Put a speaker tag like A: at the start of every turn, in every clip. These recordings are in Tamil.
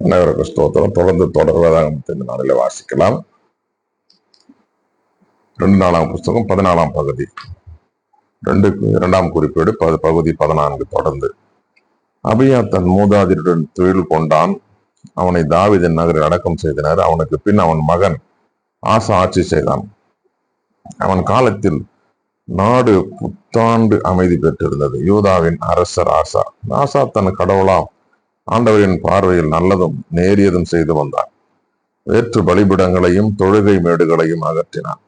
A: அனைவருக்கு ஸ்தோத்திரம். தொடர்ந்து தொடர்வதாக இந்த நாளில வாசிக்கலாம். 2 நாளாம் புஸ்தகம் 14ஆம் பகுதி, 2ஆம் குறிப்பேடு பகுதி 14. தொடர்ந்து அபியா தன் மூதாதியருடன் தொழில் கொண்டான். அவனை தாவீதின் நகரில் அடக்கம் செய்தனர். அவனுக்கு பின் அவன் மகன் ஆசா ஆட்சி செய்தான். அவன் காலத்தில் நாடு புத்தாண்டு அமைதி பெற்றிருந்தது. யூதாவின் அரசர் ஆசா. ஆசா தன் கடவுளாம் ஆண்டவரின் பார்வையில் நல்லதும் நேரியதும் செய்து வந்தான். வேற்று பலிபிடங்களையும் தொழுகை மேடுகளையும் அகற்றினான்.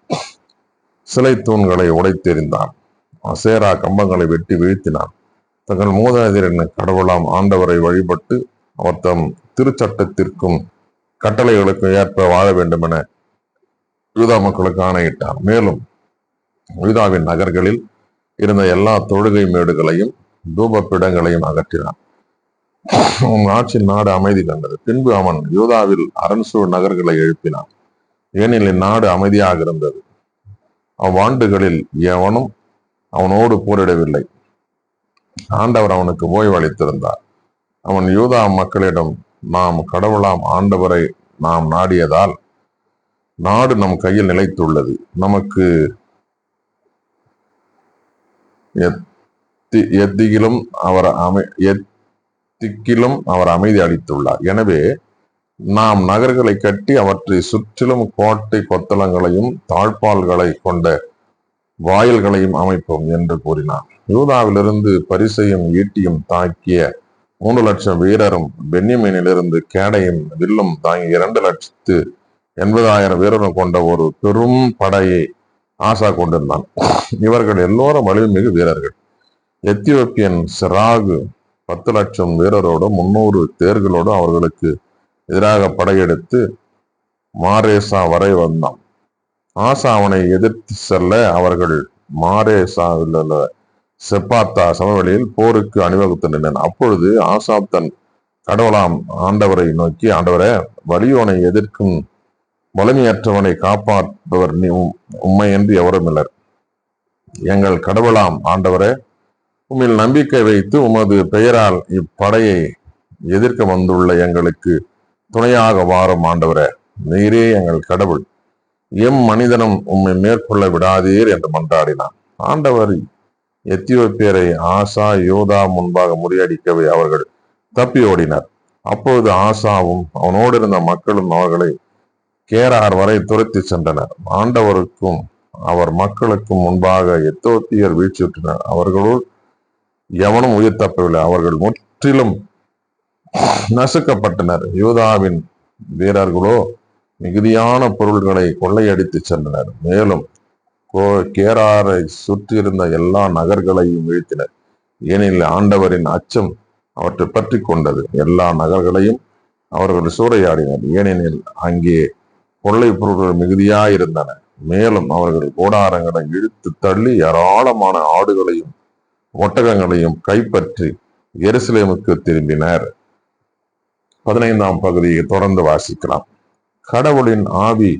A: சிலை தூண்களை உடைத்தெறிந்தான். அசேரா கம்பங்களை வெட்டி வீழ்த்தினான். தங்கள் மூதாதையரின் கடவுளாம் ஆண்டவரை வழிபட்டு அவர் தம் திருச்சட்டத்திற்கும் கட்டளைகளுக்கு ஏற்ப வாழ வேண்டும் என யூதா மக்களுக்கு ஆணையிட்டார். மேலும் யூதாவின் நகர்களில் இருந்த எல்லா தொழுகை மேடுகளையும் தூபப்பிடங்களையும் அகற்றினான். அவன் ஆட்சியில் நாடு அமைதி கண்டது. பின்பு அவன் யூதாவில் அரண்சூழ் நகர்களை எழுப்பினான். ஏனெனில் நாடு அமைதியாக இருந்தது. அவ்வாண்டுகளில் எவனும் அவனோடு போரிடவில்லை. ஆண்டவர் அவனுக்கு ஓய்வு அளித்திருந்தார். அவன் யூதா மக்களிடம், நாம் கடவுளாம் ஆண்டவரை நாம் நாடியதால் நாடு நம் கையில் நிலைத்துள்ளது. நமக்கு எத்திக்கிலும் அவர் அமைதி அளித்துள்ளார். எனவே நாம் நகர்களை கட்டி அவற்றை சுற்றிலும் கோட்டை கொத்தளங்களையும் தாழ்பால்களை கொண்ட வாயில்களையும் அமைப்போம் என்று கூறினார். யூதாவிலிருந்து பரிசையும் ஈட்டியும் தாக்கிய 3 லட்சம் வீரரும், பென்யமீனிலிருந்து கேடையும் வில்லும் தாங்கிய 2,80,000 வீரரும் கொண்ட ஒரு பெரும் படையை ஆசா கொண்டிருந்தான். இவர்கள் எல்லோரும் வலிமைமிகு வீரர்கள். எத்தியோப்பியன் சிராகு 10 லட்சம் வீரரோடு 300 தேர்களோடு அவர்களுக்கு எதிராக படையெடுத்து மாரேசா வரை வந்தான். ஆசா அவனை எதிர்த்து செல்ல அவர்கள் மாரேசாவில் உள்ள செப்பாத்தா சமவெளியில் போருக்கு அணிவகுத்து நின்றனர். அப்பொழுது ஆசா தன் கடவுளாம் ஆண்டவரை நோக்கி, ஆண்டவரே, வலியோனை எதிர்க்கும் வலிமையற்றவனை காப்பாற்றுபவர் உம்மையன்றி எவரும் இல்லர். எங்கள் கடவுளாம் ஆண்டவரே, உம்மில் நம்பிக்கை வைத்து உமது பெயரால் இப்படையை எதிர்க்க வந்துள்ள எங்களுக்கு துணையாக வாரும். ஆண்டவரே, நீரே எங்கள் கடவுள். மனிதனும் உம்மை மேற்கொள்ள விடாதீர் என்று மன்றாடினான். ஆண்டவர் எத்தியோப்பியரை ஆசா யூதா முன்பாக முறியடிக்கவே அவர்கள் தப்பி ஓடினர். அப்பொழுது ஆசாவும் அவனோடு இருந்த மக்களும் அவர்களை கேரார் வரை துரத்தி சென்றனர். ஆண்டவருக்கும் அவர் மக்களுக்கும் முன்பாக எத்தியோப்பியர் வீழ்ச்சியுற்றனர். அவர்களுள் எவனும் உயிர் தப்பவில்லை. அவர்கள் முற்றிலும் நசுக்கப்பட்டனர். யூதாவின் வீரர்களோ மிகுதியான பொருள்களை கொள்ளையடித்து சென்றனர். மேலும் கேராரை சுற்றியிருந்த எல்லா நகர்களையும் வீழ்த்தினர். ஏனெனில் ஆண்டவரின் அச்சம் அவற்றை பற்றி கொண்டது. எல்லா நகர்களையும் அவர்கள் சூறையாடினர். ஏனெனில் அங்கே கொள்ளை பொருள்கள் மிகுதியாயிருந்தன. மேலும் அவர்கள் கூடாரங்களை இழுத்து தள்ளி ஏராளமான ஆடுகளையும் ஒட்டகங்களையும் கைப்பற்றி எருசலேமுக்கு திரும்பினர். 15ஆம் பகுதியை தொடர்ந்து வாசிக்கலாம். கடவுளின் ஆவி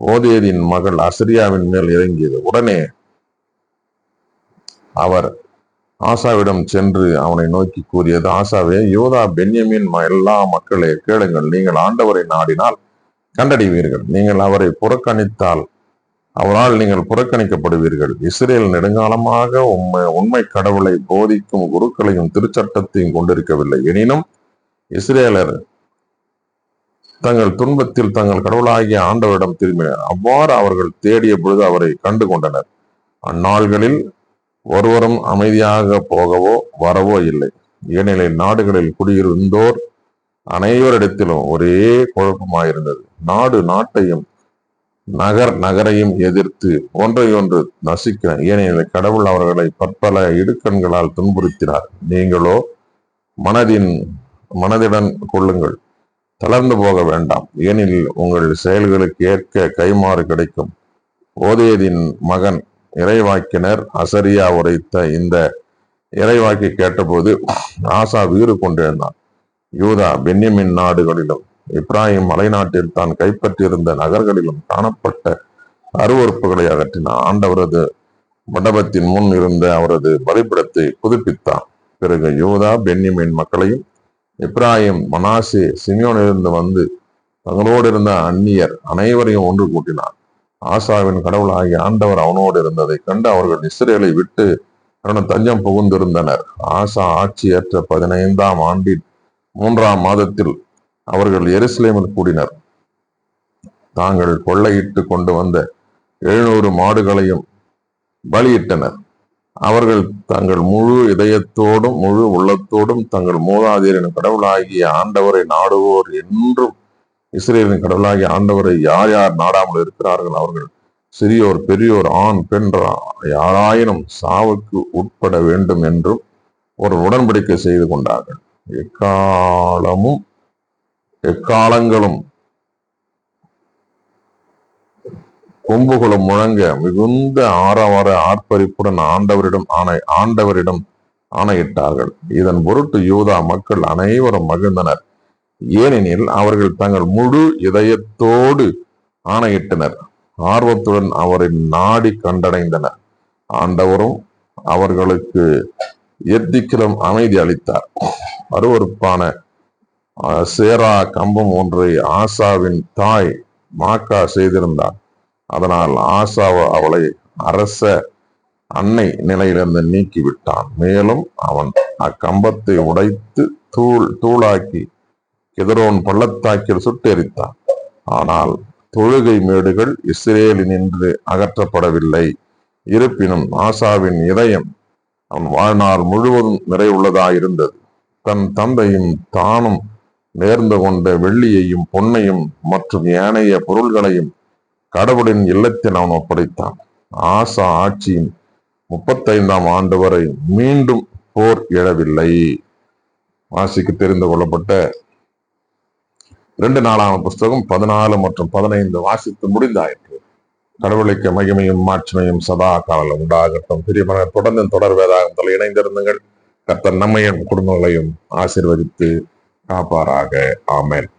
A: ஓதேதின் மகள் அசரியாவின் மேல் இறங்கியது. உடனே அவர் ஆசாவிடம் சென்று அவனை நோக்கி கூறியது, ஆசாவே, யூதா பென்யமீன் எல்லா மக்களே கேளுங்கள். நீங்கள் ஆண்டவரை நாடினால் கண்டடைவீர்கள். நீங்கள் அவரை புறக்கணித்தால் அவரால் நீங்கள் புறக்கணிக்கப்படுவீர்கள். இஸ்ரேல் நெடுங்காலமாக உண்மை கடவுளை போதிக்கும் குருக்களையும் திருச்சட்டத்தையும் கொண்டிருக்கவில்லை. எனினும் இஸ்ரேலர் தங்கள் துன்பத்தில் தங்கள் கடவுளாகிய ஆண்டவரிடம் திரும்பினர். அவ்வாறு அவர்கள் தேடிய பொழுது அவரை கண்டு கொண்டனர். அந்நாள்களில் ஒருவரும் அமைதியாக போகவோ வரவோ இல்லை. ஏனெனில் நாடுகளில் குடியிருந்தோர் அனைவரிடத்திலும் ஒரே குழப்பமாயிருந்தது. நாடு நாட்டையும் நகரையும் எதிர்த்து ஒன்றையொன்று நசிக்க, ஏனெனில் கடவுள் அவர்களை பற்பல இடுக்கண்களால் துன்புறுத்தினார். நீங்களோ மனதிடன் கொள்ளுங்கள், தளர்ந்து போக வேண்டாம். ஏனெனில் உங்கள் செயல்களுக்கு ஏற்க கைமாறு கிடைக்கும். ஓதேதின் மகன் இறைவாக்கினர் அசரியா உரைத்த இந்த இறைவாக்கை கேட்டபோது ஆசா வீறு கொண்டிருந்தான். யூதா பென்யமின் நாடுகளிலும் இப்ராஹிம் மலைநாட்டில் தான் கைப்பற்றியிருந்த நகர்களிலும் காணப்பட்ட அருவறுப்புகளை அகற்றினார். ஆண்டவரது மண்டபத்தின் முன் இருந்த அவரது பலிபிடத்தை புதுப்பித்தான். பிறகு யூதா பென்யமின் மக்களையும் எப்ராயிம், மனாசே, சிமியோனிலிருந்து வந்து தங்களோடு இருந்த அந்நியர் அனைவரையும் ஒன்று கூட்டினார். ஆசாவின் கடவுளாகிய ஆண்டவர் அவனோடு இருந்ததை கண்டு அவர்கள் இஸ்ரேலை விட்டு அவனும் தஞ்சம் புகுந்திருந்தனர். ஆசா ஆட்சி ஏற்ற 15ஆம் ஆண்டின் 3ஆம் மாதத்தில் அவர்கள் எருசலேமில் கூடினர். தாங்கள் கொள்ளையிட்டு கொண்டு வந்த 700 மாடுகளையும் பலியிட்டனர். அவர்கள் தங்கள் முழு இதயத்தோடும் முழு உள்ளத்தோடும் தங்கள் மூதாதையரின் கடவுளாகிய ஆண்டவரை நாடுவோர் என்றும் இஸ்ரேலின் கடவுளாகிய ஆண்டவரை யார் யார் நாடாமல் இருக்கிறார்கள் அவர்கள் சிறியோர் பெரியோர் ஆண் பெண் யாராயினும் சாவுக்கு உட்பட வேண்டும் என்றும் ஒரு உடன்படிக்கை செய்து கொண்டார்கள். எக்காலங்களும் கொம்புகளும் முழங்க மிகுந்த ஆரவார ஆர்ப்பரிப்புடன் ஆண்டவரிடம் ஆணையிட்டார்கள். இதன் பொருட்டு யூதா மக்கள் அனைவரும் மகிழ்ந்தனர். ஏனெனில் அவர்கள் தங்கள் முழு இதயத்தோடு ஆணையிட்டனர். ஆர்வத்துடன் அவரை நாடி கண்டடைந்தனர். ஆண்டவரும் அவர்களுக்கு எத்திக்கிலும் அமைதி அளித்தார். அருவருப்பான சேரா கம்பம் ஒன்றை ஆசாவின் தாய் மாக்கா செய்திருந்தார். அதனால் ஆசா அவளை அரச அன்னை நிலையிலிருந்து நீக்கிவிட்டான். மேலும் அவன் அக்கம்பத்தை உடைத்து தூளாக்கி கிதரோன் பள்ளத்தாக்கில் சுட்டெரித்தான். ஆனால் தொழுகை மேடுகள் இஸ்ரேலினின்று அகற்றப்படவில்லை. இருப்பினும் ஆசாவின் இதயம் அவன் வாழ்நாள் முழுவதும் நிறைவுள்ளதாயிருந்தது. தன் தந்தையும் தானும் நேர்ந்து கொண்ட வெள்ளியையும் பொன்னையும் மற்றும் ஏனைய பொருள்களையும் கடவுளின் இல்லத்தில் அவன் ஒப்படைத்தான். ஆசா ஆட்சியின் 35ஆம் ஆண்டு வரை மீண்டும் போர் எழவில்லை. வாசிக்கு தெரிந்து கொள்ளப்பட்ட 2 நாளான புஸ்தகம் 14 மற்றும் 15 வாசித்து முடிந்தாயிற்று. கடவுளுக்கு மகிமையும் மாட்சிமையும் சதா காலம் உண்டாகட்டும். பிரியமான தொடர் வேதாகத்தில் இணைந்திருந்துங்கள். கர்த்தர் நம்மையும் குடும்பங்களையும் ஆசீர்வதித்து காப்பாராக. ஆமென்.